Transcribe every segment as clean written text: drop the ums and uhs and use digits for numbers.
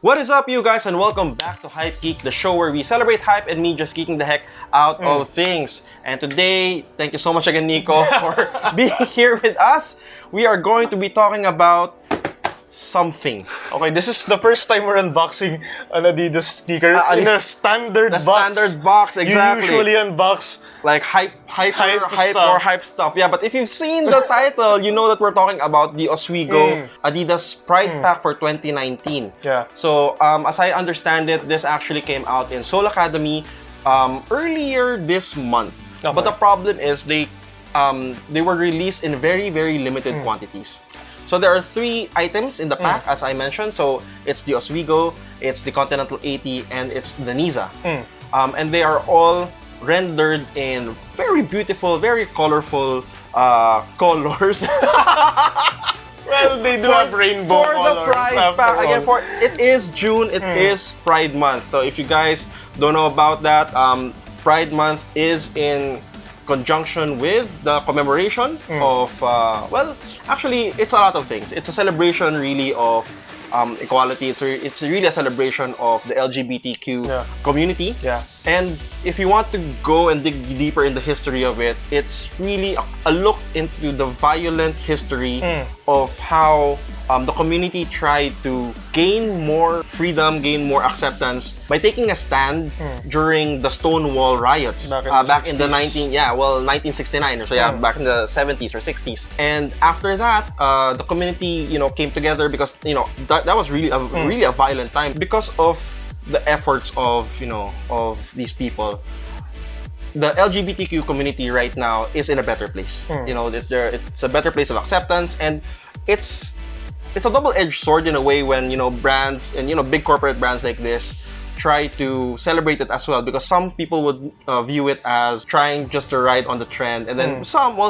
What is up, you guys, and welcome back to Hypegeek, the show where we celebrate hype and me just geeking the heck out of things. And today, thank you so much again, Nico, for being here with us. We are going to be talking about something. Okay, this is the first time we're unboxing an Adidas sneaker in a standard box. Standard box, exactly. You usually unbox like hype stuff. Yeah, but if you've seen the title, you know that we're talking about the Ozweego Adidas Pride Pack for 2019. Yeah. So, as I understand it, this actually came out in Insole Academy earlier this month. Okay. But the problem is they were released in very, very limited quantities. So there are 3 items in the pack, as I mentioned. So it's the Ozweego, it's the Continental 80, and it's the Niza. And they are all rendered in very beautiful, very colorful colors. Well, they do have rainbow for colors. The Pride Pack. Again, it is June, it is Pride Month. So if you guys don't know about that, Pride Month is in conjunction with the commemoration of, well, actually, it's a lot of things. It's a celebration, really, of equality. It's really a celebration of the LGBTQ community. Yeah. And if you want to go and dig deeper in the history of it, it's really a look into the violent history of how the community tried to gain more freedom, gain more acceptance by taking a stand during the Stonewall riots back in the 1969 or so, back in the 70s or 60s. And after that, the community, came together because, that was really a violent time because of the efforts of, of these people. The LGBTQ community right now is in a better place. It's a better place of acceptance, and it's a double-edged sword in a way when brands and big corporate brands like this try to celebrate it as well, because some people would view it as trying just to ride on the trend, and then some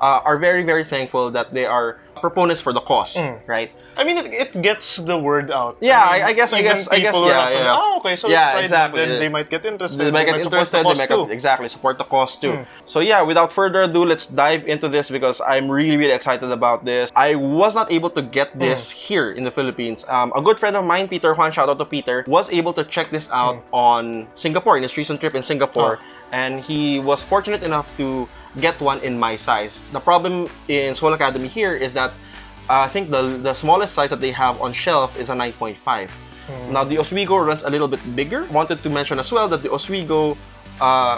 are very, very thankful that they are proponents for the cause, right? I mean, it gets the word out. Yeah, I guess, yeah. Oh, okay, so yeah, it's exactly. Then they might get interested. They might get interested. They might exactly support the cause too. So yeah, without further ado, let's dive into this because I'm really, really excited about this. I was not able to get this here in the Philippines. A good friend of mine, Peter Juan, shout out to Peter, was able to check this out on Singapore in his recent trip in Singapore, and he was fortunate enough to get one in my size. The problem in Insole Academy here is that I think the smallest size that they have on shelf is a 9.5. Now the Ozweego runs a little bit bigger. Wanted to mention as well that the Ozweego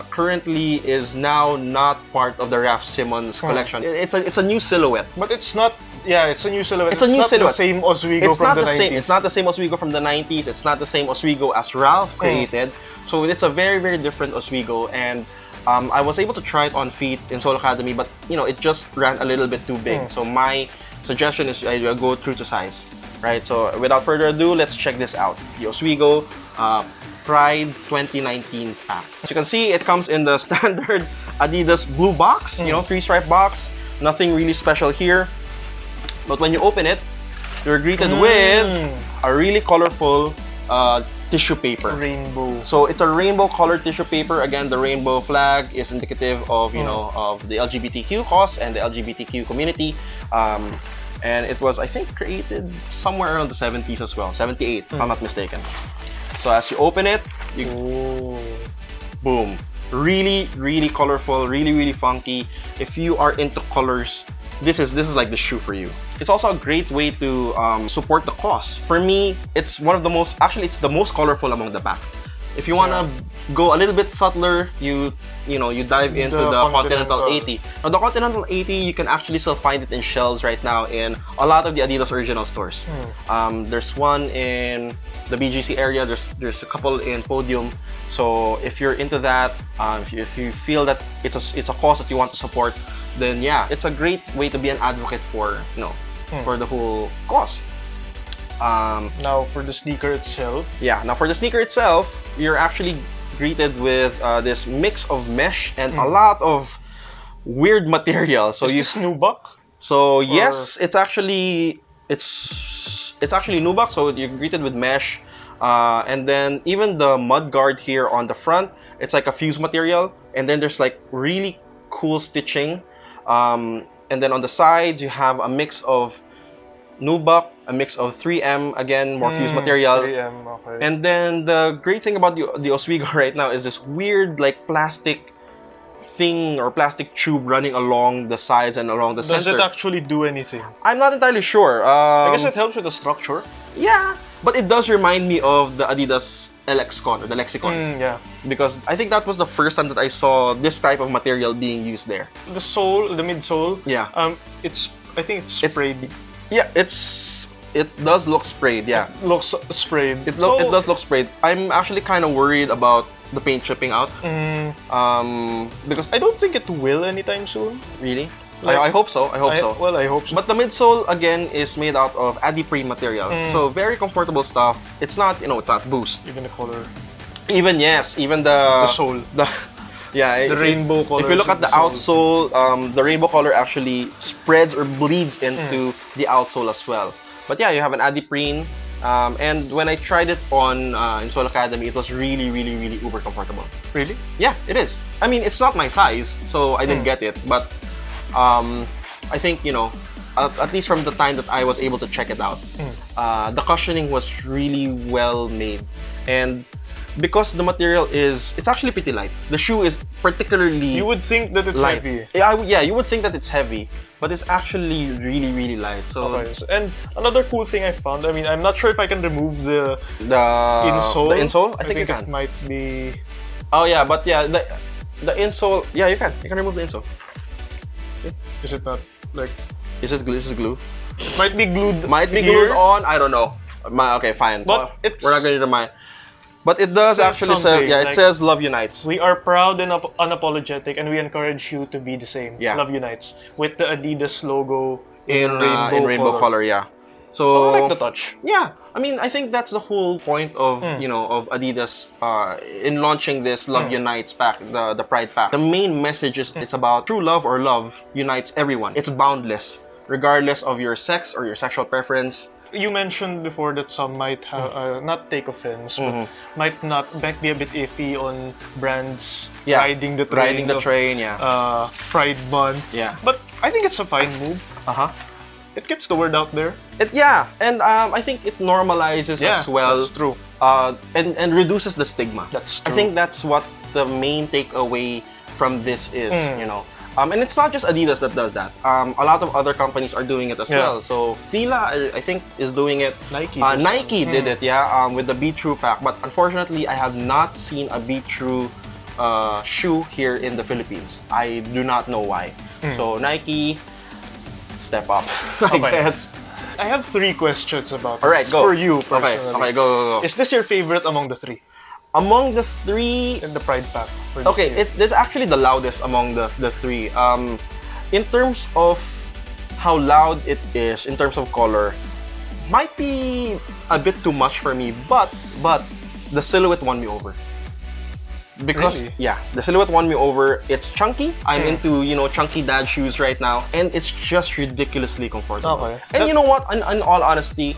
currently is now not part of the Raf Simons collection. It's a new silhouette. But it's not. Yeah, it's a new silhouette. It's a new silhouette. The same Ozweego from the 90s. It's not the same Ozweego from the 90s. It's not the same Ozweego as Ralph created. So it's a very, very different Ozweego, and I was able to try it on feet in Insole Academy, but it just ran a little bit too big. So my suggestion is I go true to size, right? So without further ado, let's check this out. The Ozweego Pride 2019 pack. As you can see, it comes in the standard Adidas blue box, 3-stripe box. Nothing really special here. But when you open it, you're greeted with a really colorful tissue paper. Rainbow. So it's a rainbow colored tissue paper. Again, the rainbow flag is indicative of of the LGBTQ cause and the LGBTQ community. And it was, I think, created somewhere around the 70s as well, 78 if I'm not mistaken. So as you open it, boom, really, really colorful, really, really funky. If you are into colors, this is like the shoe for you. It's also a great way to support the cause. For me, it's one of the most, actually it's the most colorful among the pack. If you want to go a little bit subtler, you dive into the Continental 80. Now the Continental 80, you can actually still find it in shelves right now in a lot of the Adidas original stores. There's one in the BGC area, there's a couple in Podium. So if you're into that, if you feel that it's a cause that you want to support, then yeah, it's a great way to be an advocate for for the whole cause. Now for the sneaker itself. Yeah, now for the sneaker itself, you're actually greeted with this mix of mesh and a lot of weird material. So Is this nubuck? So yes, it's actually nubuck. So you're greeted with mesh, and then even the mud guard here on the front, it's like a fuse material, and then there's like really cool stitching. And then on the sides, you have a mix of nubuck, a mix of 3M, again, more fused material. 3M, okay. And then the great thing about the Ozweego right now is this weird like plastic thing or plastic tube running along the sides and along the Does center. it actually do anything? I'm not entirely sure. I guess it helps with the structure. Yeah, but it does remind me of the Adidas LXCon or the Lexicon. Yeah. Because I think that was the first time that I saw this type of material being used there. The sole, the midsole. Yeah. I think it's sprayed. Yeah, it does look sprayed. Yeah. It looks sprayed. It does look sprayed. I'm actually kind of worried about the paint chipping out. Because I don't think it will anytime soon. really, Like, I hope so. I hope so. Well, I hope so. But the midsole again is made out of adiprene material, so very comfortable stuff. It's not, it's not Boost. even the color, Even the sole, yeah, the rainbow color. If you look at the outsole, the rainbow color actually spreads or bleeds into the outsole as well. But yeah, you have an adiprene. And when I tried it on Insole Academy, it was really, really, really uber comfortable. Really? Yeah, it is. I mean, it's not my size, so I didn't get it. But I think, at least from the time that I was able to check it out, the cushioning was really well made. And because the material it's actually pretty light. The shoe is particularly You would think that it's light. heavy. Yeah, you would think that it's heavy, but it's actually really, really light. So Okay. And another cool thing I found, I mean, I'm not sure if I can remove the the insole. insole, I think you it can. might be. Oh yeah, but yeah, the insole, yeah, you can remove the insole. Is it not like? Is it glue? Is it glue? Might be glued. Might be here. glued on. I don't know. Okay, fine. But So, we're not going to mind. But it does Says actually say, something, yeah, it like- says Love Unites. We are proud and unapologetic, and we encourage you to be the same. Yeah. Love Unites with the Adidas logo in rainbow color, yeah. So I like the touch. Yeah, I mean, I think that's the whole point of of Adidas in launching this Love Unites pack, the Pride pack. The main message is it's about true love or love unites everyone. It's boundless, regardless of your sex or your sexual preference. You mentioned before that some might have not take offense, but might be a bit iffy on brands riding the train. Yeah. Pride Month. Yeah. But I think it's a fine move. It gets the word out there. And I think it normalizes as well. That's true. And reduces the stigma. That's true. I think that's what the main takeaway from this is, And it's not just Adidas that does that. A lot of other companies are doing it as well. So Fila, I think, is doing it. Nike did it, with the Be True pack. But unfortunately, I have not seen a Be True shoe here in the Philippines. I do not know why. So Nike, step up, I guess. I have 3 questions about this. All right, go. For you personally. Okay, go. Is this your favorite among the 3? Among the 3, In the Pride pack. for this okay, year? this is actually the loudest among the 3. In terms of how loud it is, in terms of color, might be a bit too much for me, but the silhouette won me over. Because Really? the silhouette won me over. It's chunky. I'm into chunky dad shoes right now, and it's just ridiculously comfortable. Okay. And you know what? In all honesty,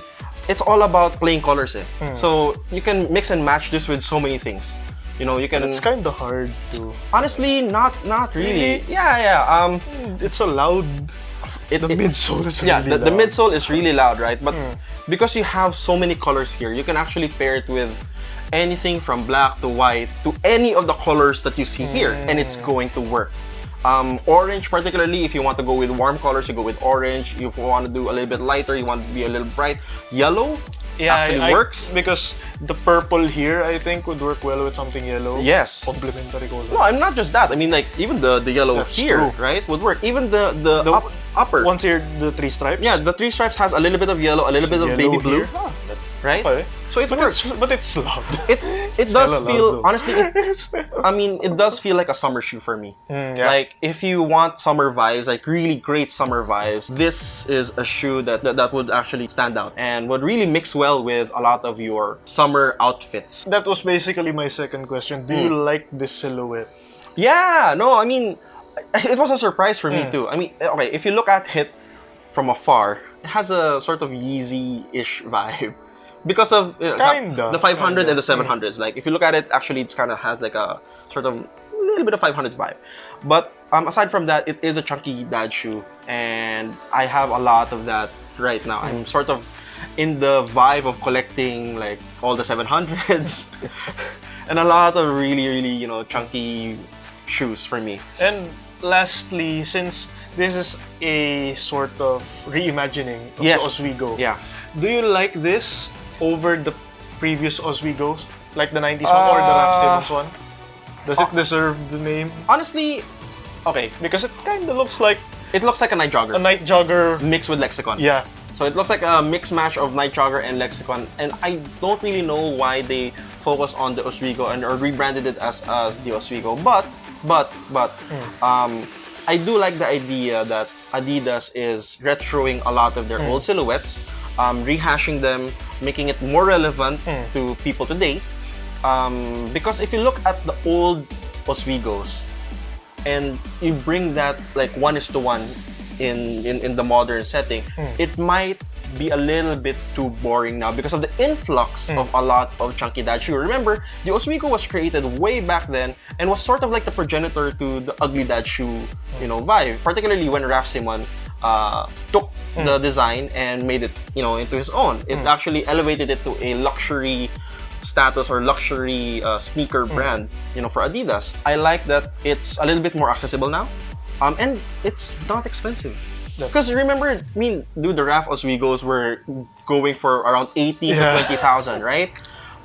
it's all about playing colors. So you can mix and match this with so many things. You can. It's kind of hard to. Honestly, not really. Really? Yeah. It's a loud. The midsole is really the loud. midsole is really loud, right? But because you have so many colors here, you can actually pair it with anything from black to white to any of the colors that you see here, and it's going to work. Orange, particularly, if you want to go with warm colors, you go with orange. If you want to do a little bit lighter, you want to be a little bright. Yellow actually works. Because the purple here, I think, would work well with something yellow. Yes. Complementary color. No, I'm not just that. I mean, like, even the yellow That's here, true. right, would work. Even the upper. Once here, the 3 stripes. Yeah, the 3 stripes has a little bit of yellow, a little bit of Yellow baby blue, here. right? Okay. So it works. But it's loud. It does hella feel, loud, though. honestly, it does feel like a summer shoe for me. Yeah. Like, if you want summer vibes, like really great summer vibes, this is a shoe that would actually stand out and would really mix well with a lot of your summer outfits. That was basically my second question. Do you like this silhouette? Yeah, no, I mean, it was a surprise for me too. I mean, okay, if you look at it from afar, it has a sort of Yeezy-ish vibe. Because of Kinda. the 500 and the 700s. Like, if you look at it, actually, it kind of has like a sort of little bit of 500 vibe. But aside from that, it is a chunky dad shoe, and I have a lot of that right now. I'm sort of in the vibe of collecting like all the 700s and a lot of really chunky shoes for me. And lastly, since this is a sort of reimagining of the Ozweego, do you like this over the previous Ozweegos, like the 90s one or the Raf Simons one? Does it deserve the name? Honestly, okay, because it kind of looks like a night jogger. A night jogger mixed with Lexicon. Yeah. So it looks like a mix match of night jogger and Lexicon, and I don't really know why they focus on the Ozweego or rebranded it as the Ozweego. But I do like the idea that Adidas is retroing a lot of their old silhouettes, rehashing them, making it more relevant to people today. Because if you look at the old Ozweegos and you bring that like 1:1 in the modern setting, it might be a little bit too boring now because of the influx of a lot of chunky dad shoe. Remember, the Ozweego was created way back then and was sort of like the progenitor to the ugly dad shoe, vibe. Particularly when Raf Simons took the design and made it, into his own. It actually elevated it to a luxury status or luxury sneaker brand, for Adidas. I like that it's a little bit more accessible now. And it's not expensive. Because remember, the Raf Ozweegos were going for around 80 to 20,000, right?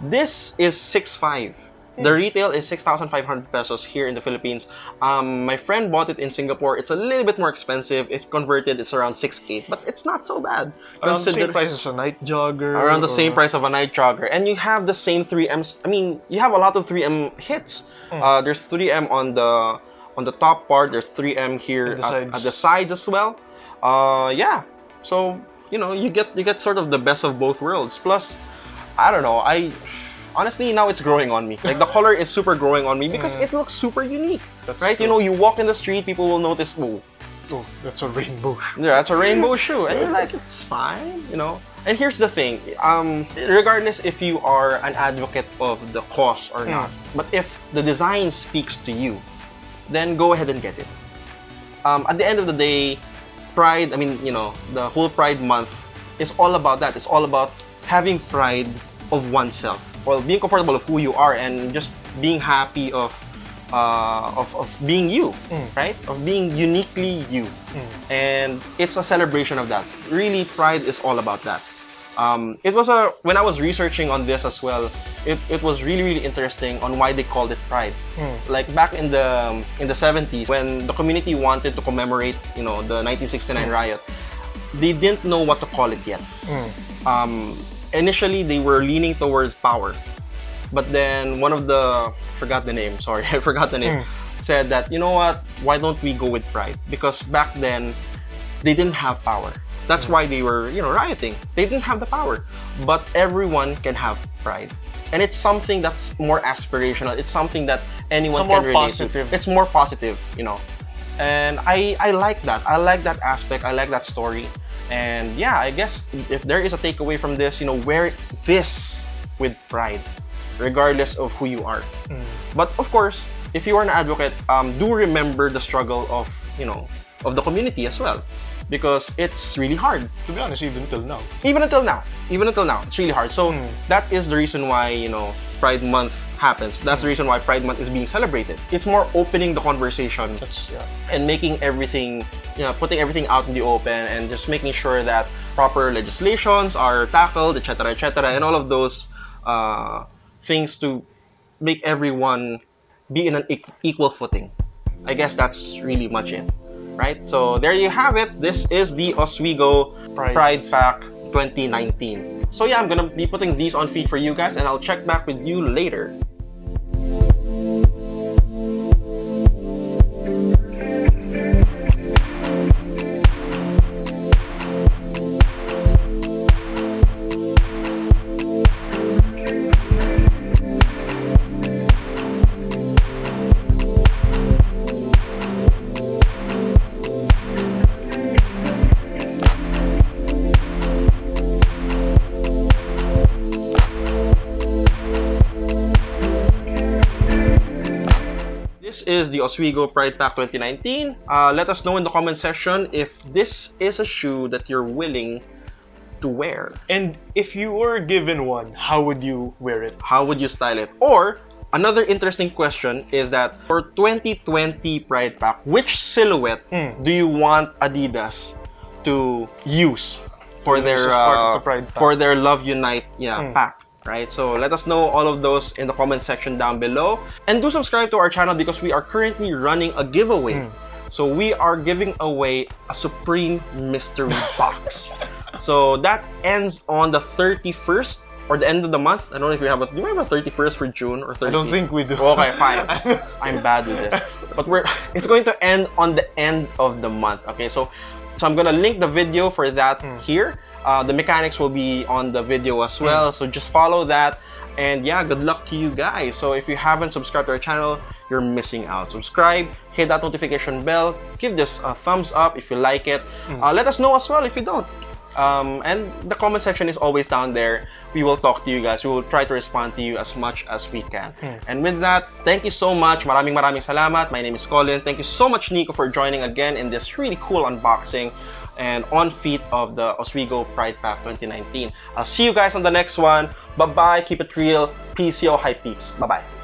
This is 6.5. The retail is 6,500 pesos here in the Philippines. My friend bought it in Singapore. It's a little bit more expensive. If converted, it's around 6.8, but it's not so bad. Around the same price as a night jogger. Around the same price of a night jogger. And you have the same 3Ms. You have a lot of 3M hits. There's 3M on the top part. There's 3M here at the sides as well. So you get sort of the best of both worlds. Plus, I don't know, honestly now it's growing on me. Like the color is super growing on me because it looks super unique. That's right? True. You walk in the street, people will notice, oh, that's a rainbow shoe. Yeah, that's a rainbow shoe. And you're like, it's fine, And here's the thing, regardless if you are an advocate of the cause or not, but if the design speaks to you, then go ahead and get it. At the end of the day, Pride, the whole Pride month is all about that. It's all about having pride of oneself. Well, being comfortable of who you are and just being happy of being you, right? Of being uniquely you. And it's a celebration of that. Really, Pride is all about that. When I was researching on this as well, it was really interesting on why they called it Pride. Like back in the 70s, when the community wanted to commemorate, the 1969 riot, they didn't know what to call it yet. Initially, they were leaning towards power, but then one of the I forgot the name, said that, you know what? Why don't we go with Pride? Because back then, they didn't have power. That's why they were, rioting. They didn't have the power. But everyone can have pride. And it's something that's more aspirational. It's something that anyone can relate to. It's more positive, And I like that. I like that aspect. I like that story. And yeah, I guess if there is a takeaway from this, wear this with pride, regardless of who you are. But of course, if you are an advocate, do remember the struggle of the community as well. Because it's really hard. To be honest, even until now, it's really hard. So that is the reason why, Pride Month happens. That's the reason why Pride Month is being celebrated. It's more opening the conversation and making everything, putting everything out in the open and just making sure that proper legislations are tackled, etc., and all of those things to make everyone be in an equal footing. I guess that's really much it. Right? So there you have it. This is the Ozweego Pride Pack 2019. So yeah, I'm gonna be putting these on feed for you guys, and I'll check back with you later. this is the Ozweego Pride Pack 2019. Let us know in the comment section if this is a shoe that you're willing to wear. And if you were given one, how would you wear it? How would you style it? Or another interesting question is that for 2020 Pride Pack, which silhouette do you want Adidas to use for their Love Unite pack? Right? So let us know all of those in the comment section down below. And do subscribe to our channel because we are currently running a giveaway. So we are giving away a Supreme Mystery Box. So that ends on the 31st or the end of the month. I don't know if we have do we have a 31st for June or 30th? I don't think we do. Okay, fine. I'm bad with this. But it's going to end on the end of the month. Okay, so I'm gonna link the video for that here. The mechanics will be on the video as well, so just follow that. And yeah, good luck to you guys. So if you haven't subscribed to our channel, you're missing out. Subscribe, hit that notification bell, give this a thumbs up if you like it. Let us know as well if you don't. And the comment section is always down there. We will talk to you guys. We will try to respond to you as much as we can. And with that, thank you so much. Maraming salamat. My name is Colin. Thank you so much, Nico, for joining again in this really cool unboxing and on feet of the Ozweego Pride Pack 2019. I'll see you guys on the next one. Bye-bye. Keep it real. Peace, yo, Hypegeeks. Bye-bye.